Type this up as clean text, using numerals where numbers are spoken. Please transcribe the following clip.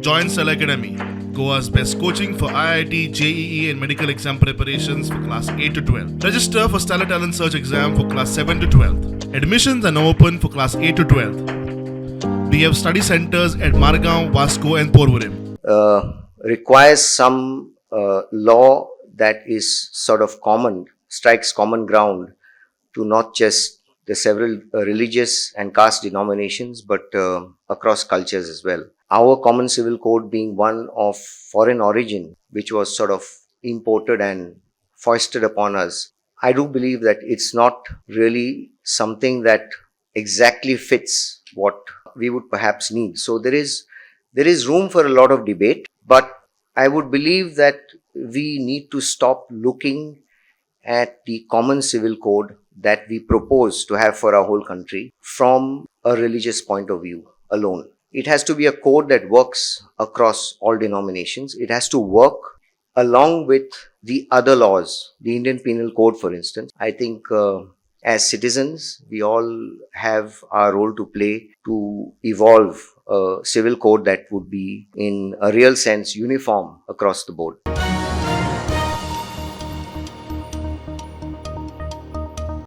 Join Cell Academy, Goa's best coaching for IIT, JEE, and medical exam preparations for class 8 to 12. Register for Stellar Talent Search exam for class 7 to 12. Admissions are now open for class 8 to 12. We have study centers at Margao, Vasco, and Porvorim. Requires some law that is sort of common, strikes common ground to not just the several religious and caste denominations, but across cultures as well. Our common civil code being one of foreign origin, which was sort of imported and foisted upon us, I do believe that it's not really something that exactly fits what we would perhaps need. So there is room for a lot of debate, but I would believe that we need to stop looking at the common civil code that we propose to have for our whole country from a religious point of view alone. It has to be a code that works across all denominations. It has to work along with the other laws, the Indian Penal Code, for instance. I think as citizens, we all have our role to play to evolve a civil code that would be, in a real sense, uniform across the board.